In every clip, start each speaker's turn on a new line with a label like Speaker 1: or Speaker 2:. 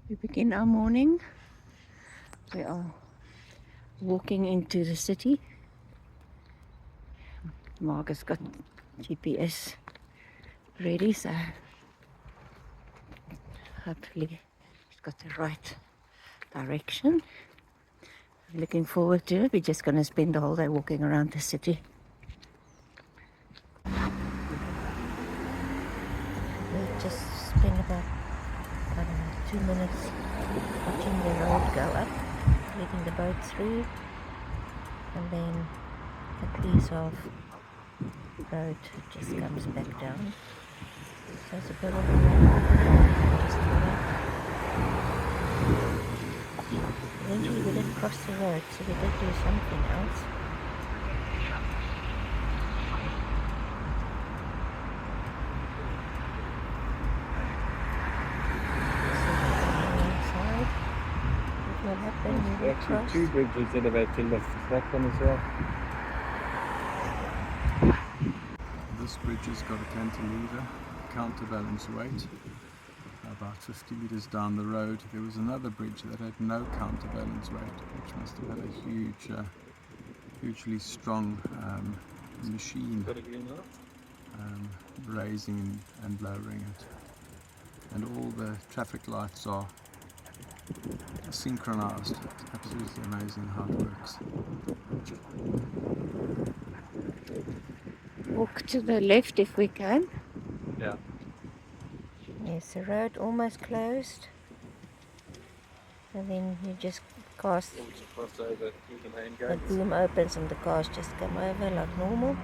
Speaker 1: We begin our morning. We are walking into the city. Mark has got GPS ready, so hopefully he's got the right direction. I'm looking forward to it. We're just going to spend the whole day walking around the city. We just spent about, 2 minutes watching the road go up, letting the boat through, and then a piece of road just comes back down. So it's a bit of a just eventually we did cross the road, so we did do something else. What happened? We will cross.
Speaker 2: Two bridges in about 10 minutes to track on as well. This bridge has got a cantilever, counterbalance weight. About 50 meters down the road, there was another bridge that had no counterbalance weight, which must have had a hugely strong machine raising and lowering it. And all the traffic lights are synchronized. It's absolutely amazing how it works.
Speaker 1: Walk to the left if we can.
Speaker 2: Yeah.
Speaker 1: Yes, the road almost closed. And then you just cross
Speaker 2: over through the main
Speaker 1: the boom opens and the cars just come over like normal.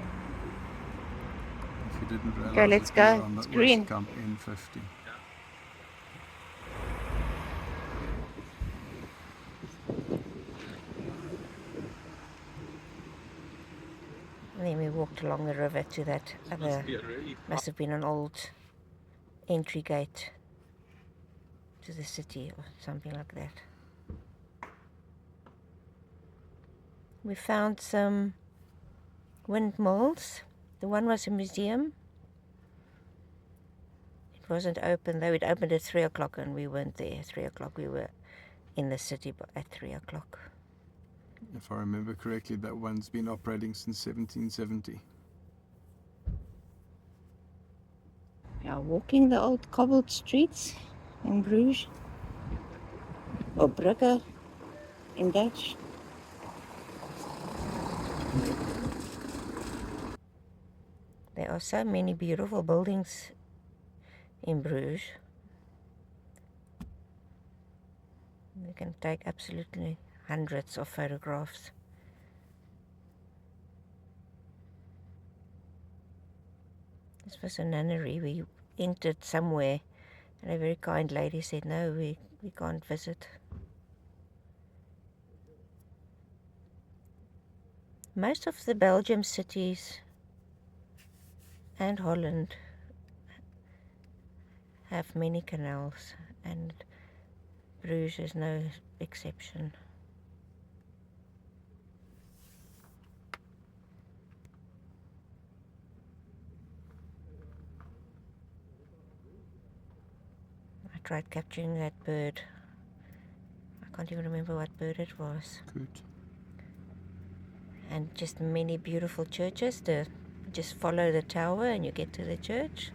Speaker 2: If you didn't realize,
Speaker 1: Okay, let's go.
Speaker 2: on the
Speaker 1: It's green.
Speaker 2: West Camp N50.
Speaker 1: And then we walked along the river to that other, must have been an old entry gate to the city or something like that. We found some windmills. The one was a museum. It wasn't open though. It opened at 3 o'clock and we weren't there at 3 o'clock. We were in the city at 3 o'clock.
Speaker 2: If I remember correctly, that one's been operating since 1770.
Speaker 1: We are walking the old cobbled streets in Bruges, or Brugge in Dutch. There are so many beautiful buildings in Bruges. You can take absolutely hundreds of photographs. This was a nunnery. We entered somewhere and a very kind lady said, no, we can't visit. Most of the Belgium cities and Holland have many canals, and Bruges is no exception. I tried capturing that bird. I can't even remember what bird it was.
Speaker 2: Good.
Speaker 1: And just many beautiful churches. Just follow the tower and you get to the church.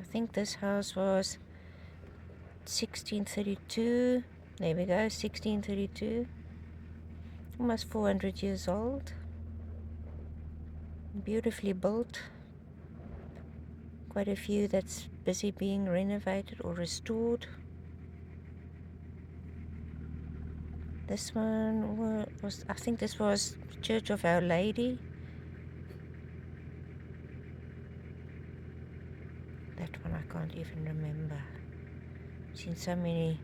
Speaker 1: I think this house was 1632. There we go, 1632. Almost 400 years old. Beautifully built. Quite a few that's busy being renovated or restored. This one was, I think this was Church of Our Lady. That one I can't even remember. I've seen so many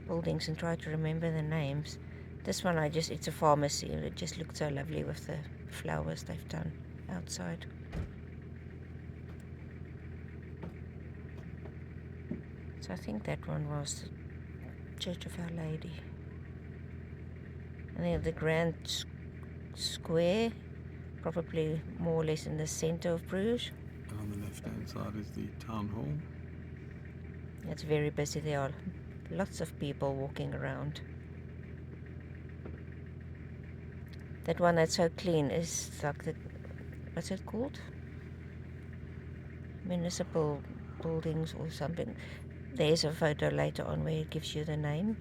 Speaker 1: buildings and tried to remember the names. This one it's a pharmacy, and it just looked so lovely with the flowers they've done outside. So I think that one was Church of Our Lady. And then the Grand Square, probably more or less in the center of Bruges.
Speaker 2: And on the left-hand side is the town hall.
Speaker 1: It's very busy. There are lots of people walking around. That one that's so clean is like the, what's it called? Municipal buildings or something. There's a photo later on where it gives you the name.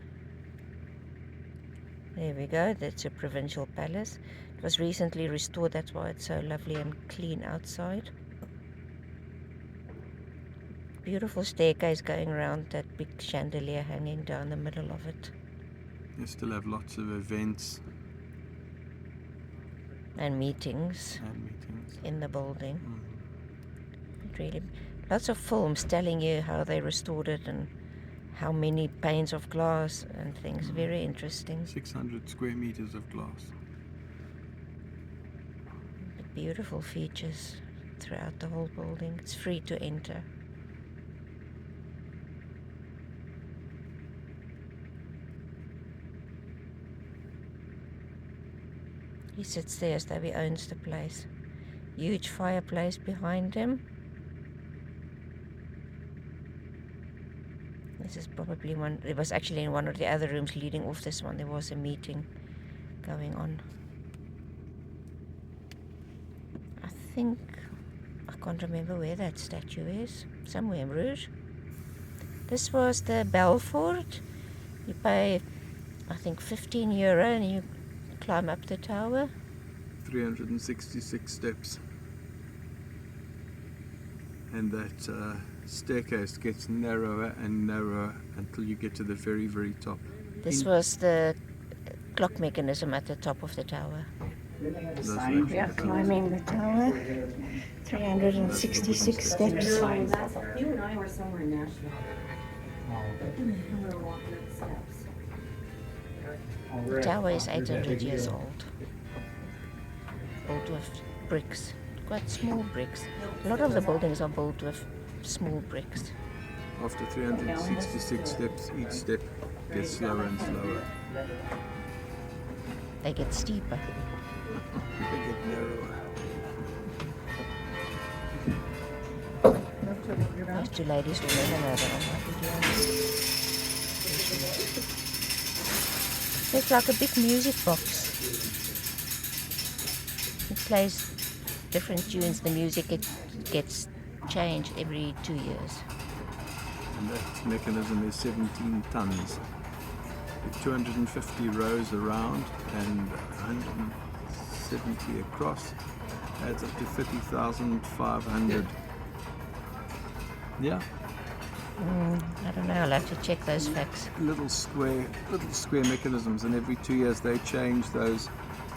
Speaker 1: There we go, that's a provincial palace. It was recently restored, that's why it's so lovely and clean outside. Beautiful staircase going around, that big chandelier hanging down the middle of it.
Speaker 2: You still have lots of events
Speaker 1: And meetings
Speaker 2: and meetings.
Speaker 1: in the building.
Speaker 2: Mm.
Speaker 1: Really, lots of films telling you how they restored it and how many panes of glass and things. Very interesting.
Speaker 2: 600 square meters of glass.
Speaker 1: Beautiful features throughout the whole building. It's free to enter. He sits there as though he owns the place. Huge fireplace behind him. This is probably one, it was actually in one of the other rooms leading off this one. There was a meeting going on. I think, I can't remember where that statue is. Somewhere in Bruges. This was the Belfort. You pay, I think, €15 and you climb up the tower.
Speaker 2: 366 steps. And that staircase gets narrower and narrower until you get to the very, very top.
Speaker 1: This was the clock mechanism at the top of the tower. We are climbing the tower. 366 steps.
Speaker 3: You and I were somewhere in Nashville. And we were walking up the steps.
Speaker 1: The tower is 800 years old. Built with bricks. Quite small bricks. A lot of the buildings are built with small bricks.
Speaker 2: After 366 steps, each step gets slower and slower.
Speaker 1: They get steeper.
Speaker 2: They get narrower.
Speaker 1: Those two ladies will never know that I'm not video. It's like a big music box. It plays different tunes. The music it gets changed every 2 years.
Speaker 2: And that mechanism is 17 tons. With 250 rows around and 170 across, adds up to 30,500. Yeah,
Speaker 1: I don't know, I'll have to check those facts.
Speaker 2: little square mechanisms, and every 2 years they change those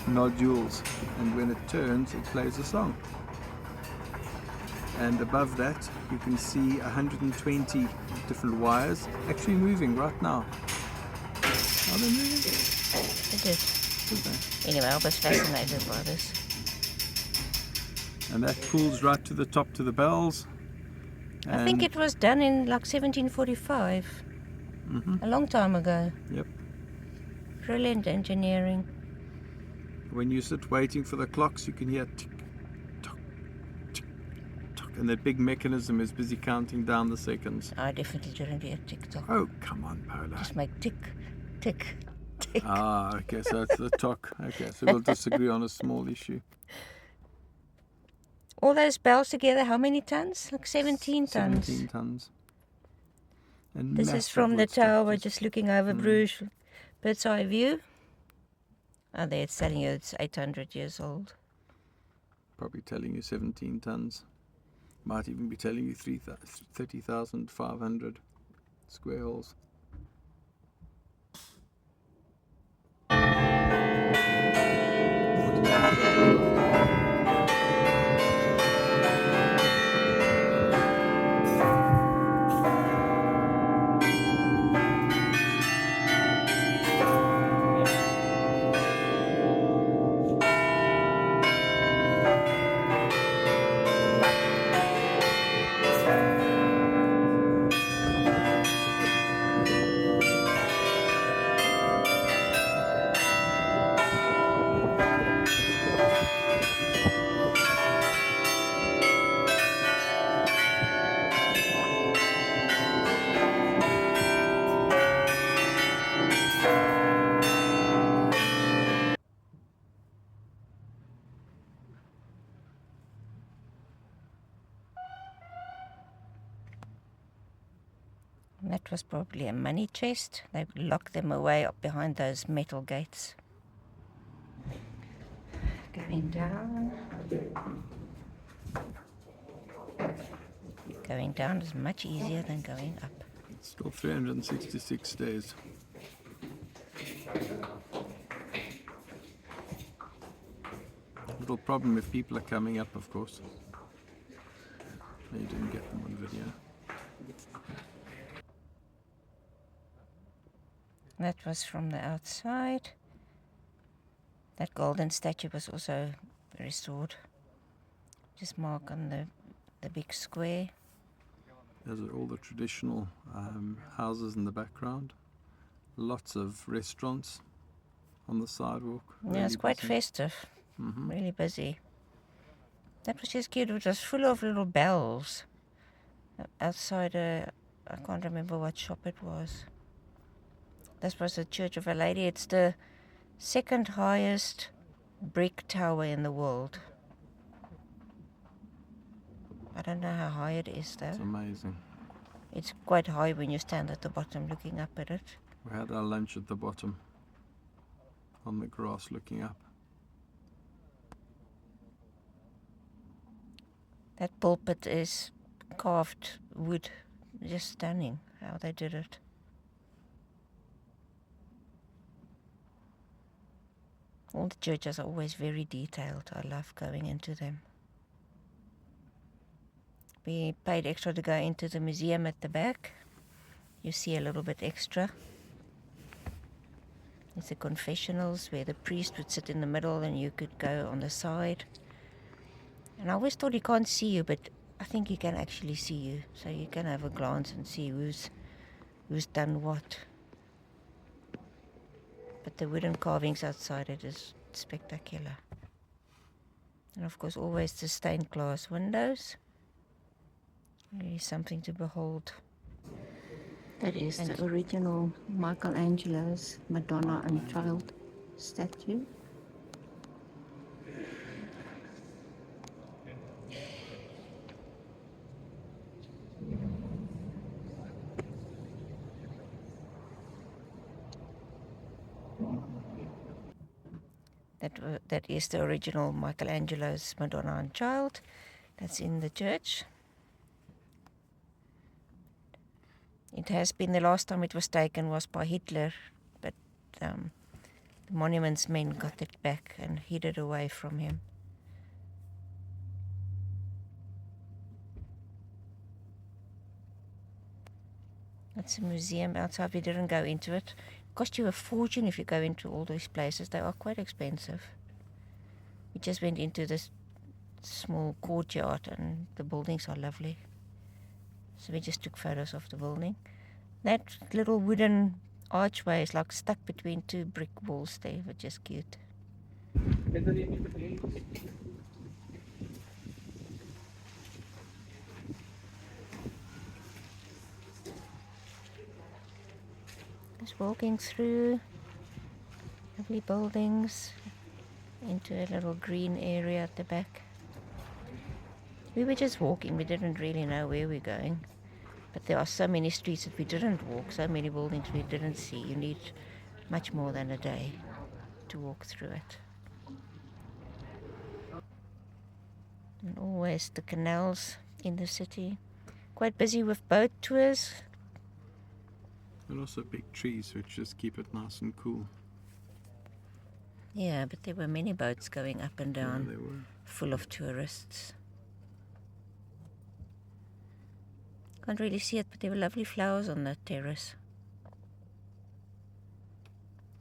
Speaker 2: nodules, and when it turns it plays a song. And above that you can see 120 different wires actually moving right now. Are they moving?
Speaker 1: It is.
Speaker 2: Did they?
Speaker 1: Anyway, I was fascinated by this.
Speaker 2: And that pulls right to the top to the bells.
Speaker 1: I think it was done in like 1745. A long time ago.
Speaker 2: Yep.
Speaker 1: Brilliant engineering.
Speaker 2: When you sit waiting for the clocks, you can hear tick, tock, tick, tock, and that big mechanism is busy counting down the seconds.
Speaker 1: I definitely didn't hear tick-tock.
Speaker 2: Oh, come on, Paula.
Speaker 1: Just make tick, tick, tick.
Speaker 2: Ah, okay, so it's the tock. Okay, so we'll disagree on a small issue.
Speaker 1: All those bells together, how many tons? Like 17 tons.
Speaker 2: 17 tons. And
Speaker 1: This is
Speaker 2: massive
Speaker 1: from the
Speaker 2: wood
Speaker 1: tower,
Speaker 2: structures.
Speaker 1: just looking over Bruges. Bird's eye view. Oh, there it's telling you it's 800 years old.
Speaker 2: Probably telling you 17 tons. Might even be telling you 30,500 square holes.
Speaker 1: That was probably a money chest. They locked them away up behind those metal gates. Going down. Going down is much easier than going up.
Speaker 2: It's still 366 days. Little problem if people are coming up, of course. You didn't get them on video.
Speaker 1: That was from the outside. That golden statue was also restored. Just mark on the big square.
Speaker 2: There's all the traditional houses in the background. Lots of restaurants on the sidewalk.
Speaker 1: Yeah, it's quite
Speaker 2: busy.
Speaker 1: festive. Really busy. That was just cute. It was full of little bells. Outside, I can't remember what shop it was. This was the Church of Our Lady. It's the second highest brick tower in the world. I don't know how high it is though.
Speaker 2: It's amazing.
Speaker 1: It's quite high when you stand at the bottom looking up at it.
Speaker 2: We had our lunch at the bottom on the grass looking up.
Speaker 1: That pulpit is carved wood. Just stunning how they did it. All the churches are always very detailed. I love going into them. We paid extra to go into the museum at the back. You see a little bit extra. It's the confessionals where the priest would sit in the middle and you could go on the side. And I always thought he can't see you, but I think he can actually see you. So you can have a glance and see who's done what. But the wooden carvings outside it is spectacular. And of course always the stained glass windows. Really something to behold.
Speaker 4: That is the original Michelangelo's Madonna and Child statue.
Speaker 1: That is the original Michelangelo's Madonna and Child. That's in the church. It has been, the last time it was taken was by Hitler, but the monuments men got it back and hid it away from him. That's a museum outside. We didn't go into it. It cost you a fortune if you go into all these places. They are quite expensive. We just went into this small courtyard and the buildings are lovely. So we just took photos of the building. That little wooden archway is like stuck between two brick walls there, which is cute. Just walking through lovely buildings into a little green area at the back. We were just walking, we didn't really know where we're going. But there are so many streets that we didn't walk, so many buildings we didn't see. You need much more than a day to walk through it. And always the canals in the city. Quite busy with boat tours.
Speaker 2: And also big trees which just keep it nice and cool.
Speaker 1: Yeah, but there were many boats going up and down,
Speaker 2: Yeah, they were.
Speaker 1: full of tourists. Can't really see it, but there were lovely flowers on the terrace.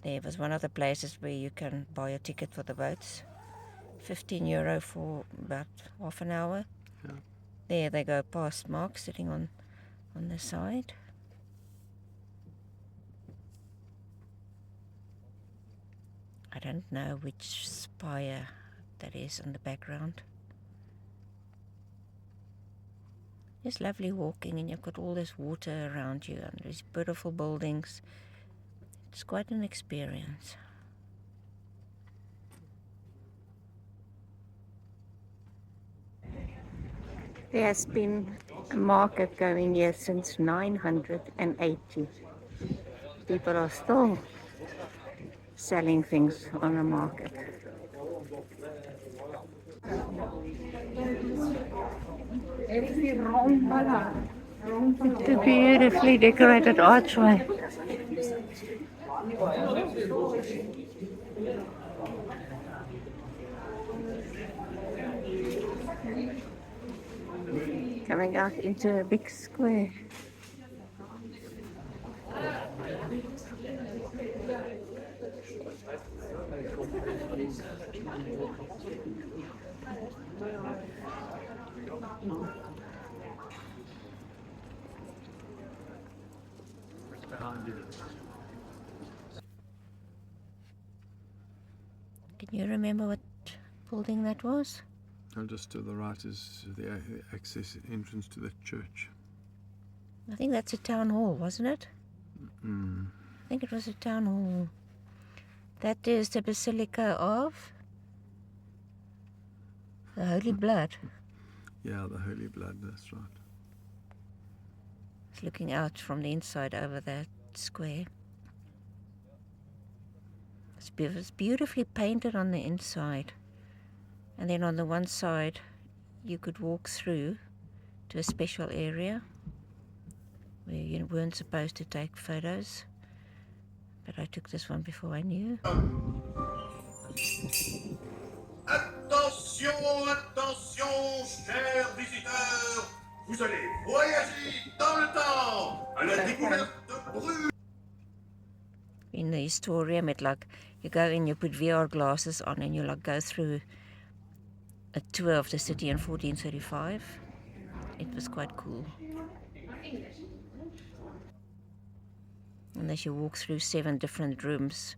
Speaker 1: There was one of the places where you can buy a ticket for the boats. €15 for about half an hour.
Speaker 2: Yeah.
Speaker 1: There they go past Mark sitting on the side. I don't know which spire that is in the background. It's lovely walking and you've got all this water around you and these beautiful buildings. It's quite an experience.
Speaker 4: There has been a market going here since 980. People are still selling things on a market. It's a beautifully decorated archway. Coming out into a big square.
Speaker 1: Can you remember what building that was?
Speaker 2: And just to the right is the access entrance to the church.
Speaker 1: I think that's a town hall, wasn't it?
Speaker 2: Mm.
Speaker 1: I think it was a town hall. That is the Basilica of the Holy Blood.
Speaker 2: Yeah, the Holy Blood, that's right.
Speaker 1: It's looking out from the inside over that square. It's beautifully painted on the inside. And then on the one side, you could walk through to a special area where you weren't supposed to take photos. But I took this one before I knew.
Speaker 5: Attention, attention, chers visiteurs, vous allez voyager dans le temps à la découverte de Bruges.
Speaker 1: In the historium, you go in, you put VR glasses on, and you go through a tour of the city in 1435. It was quite cool. And as you walk through 7 different rooms,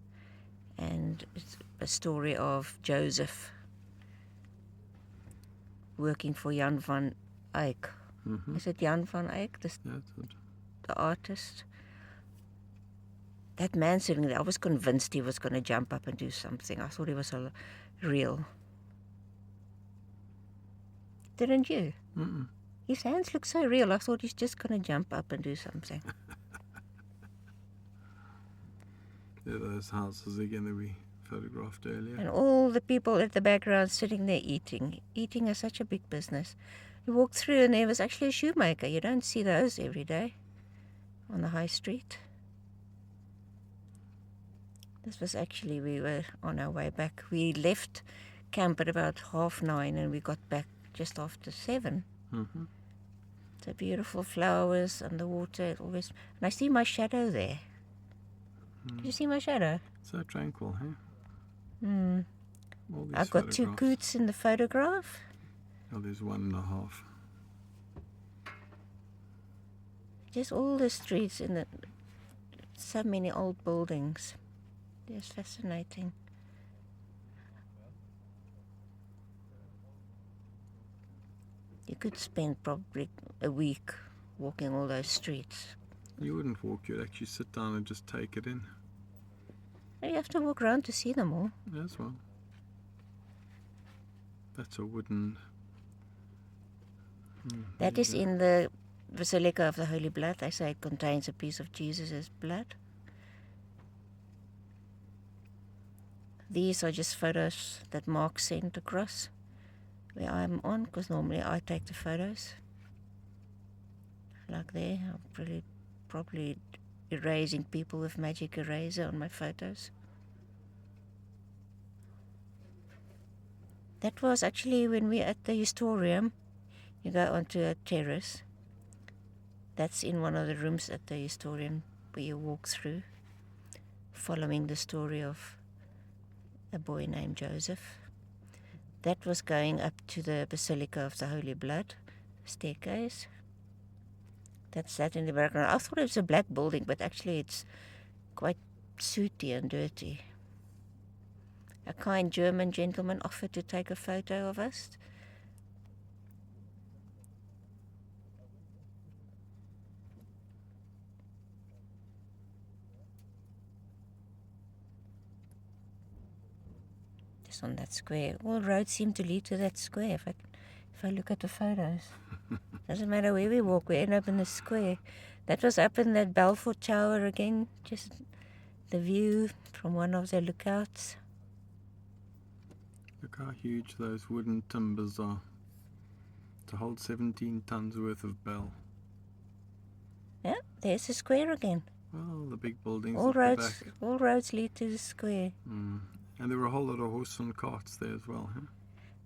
Speaker 1: and it's a story of Joseph working for Jan van Eyck.
Speaker 2: Mm-hmm.
Speaker 1: Is it Jan van Eyck,
Speaker 2: That's it.
Speaker 1: the artist? That man sitting there, I was convinced he was going to jump up and do something. I thought he was real. Didn't you?
Speaker 2: Mm-mm.
Speaker 1: His hands look so real. I thought he's just going to jump up and do something.
Speaker 2: Yeah, those houses again that we photographed earlier.
Speaker 1: And all the people at the background sitting there eating. Eating is such a big business. You walk through and there was actually a shoemaker. You don't see those every day on the high street. This was actually, we were on our way back. We left camp at about 9:30 and we got back just after 7.
Speaker 2: Mm-hmm.
Speaker 1: The beautiful flowers and the water. Always, and I see my shadow there. Did you see my shadow?
Speaker 2: So tranquil, huh?
Speaker 1: Mm.
Speaker 2: All these
Speaker 1: I've got 2
Speaker 2: photographs.
Speaker 1: coots in the photograph.
Speaker 2: Oh, there's 1.5.
Speaker 1: Just all the streets in the, so many old buildings. It's fascinating. You could spend probably a week walking all those streets.
Speaker 2: You wouldn't walk, you'd actually sit down and just take it in.
Speaker 1: You have to walk around to see them all.
Speaker 2: As well. That's a wooden...
Speaker 1: That is in the Basilica of the Holy Blood. They say it contains a piece of Jesus' blood. These are just photos that Mark sent across where I'm on, because normally I take the photos. Like there, I'm probably erasing people with magic eraser on my photos. That was actually when we at the historium. You go onto a terrace. That's in one of the rooms at the historium where you walk through, following the story of a boy named Joseph. That was going up to the Basilica of the Holy Blood staircase. That's that in the background. I thought it was a black building, but actually it's quite sooty and dirty. A kind German gentleman offered to take a photo of us. Just on that square. All roads seem to lead to that square if I look at the photos. Doesn't matter where we walk, we end up in the square. That was up in that Belfort Tower again, just the view from one of the lookouts.
Speaker 2: Look how huge those wooden timbers are. To hold 17 tons worth of bell.
Speaker 1: Yeah, there's the square again.
Speaker 2: Well, the big buildings
Speaker 1: All
Speaker 2: at the
Speaker 1: roads,
Speaker 2: back.
Speaker 1: all roads lead to the square.
Speaker 2: And there were a whole lot of horse and carts there as well, huh?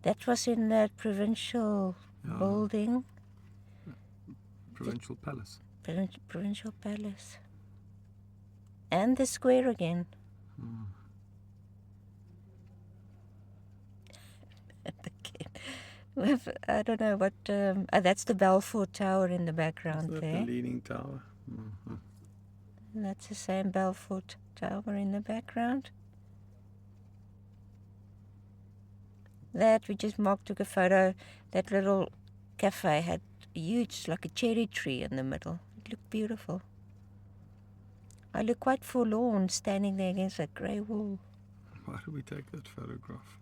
Speaker 1: That was in that provincial building,
Speaker 2: Provincial Palace.
Speaker 1: provincial palace. And the square again. I don't know what, that's the Belfort Tower in the background
Speaker 2: Is that
Speaker 1: there.
Speaker 2: the leaning tower?
Speaker 1: That's the same Belfort Tower in the background. That we just took a photo. That little cafe had a huge, like a cherry tree in the middle. It looked beautiful. I look quite forlorn standing there against that grey wall.
Speaker 2: Why did we take that photograph?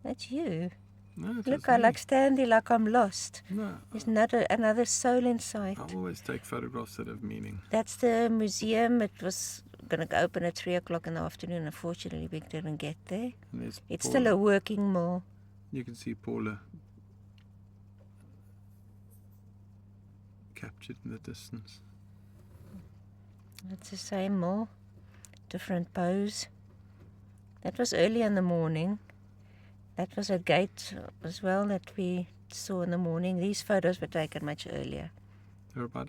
Speaker 1: That's you.
Speaker 2: No, it
Speaker 1: Look,
Speaker 2: was
Speaker 1: I
Speaker 2: me.
Speaker 1: like standing like I'm lost.
Speaker 2: No,
Speaker 1: There's another soul in sight.
Speaker 2: I always take photographs that have meaning.
Speaker 1: That's the museum. It was going to open at 3 o'clock in the afternoon. Unfortunately, we didn't get there.
Speaker 2: And there's
Speaker 1: It's
Speaker 2: Paula.
Speaker 1: still a working mall.
Speaker 2: You can see Paula captured in the distance.
Speaker 1: It's the same mall, different pose. That was early in the morning. That was a gate as well that we saw in the morning. These photos were taken much earlier.
Speaker 2: They're about